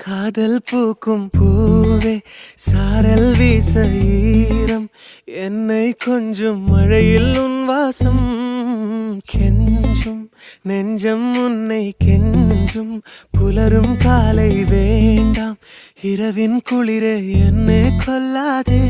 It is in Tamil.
காதல் பூக்கும் பூவே சாரல் வீச ஈரம் என்னை கொஞ்சம் மழையில் உன் வாசம் கெஞ்சும் நெஞ்சம் உன்னை கெஞ்சும் புலரும் காலை வேண்டாம் இரவின் குளிரே என்னை கொல்லாதே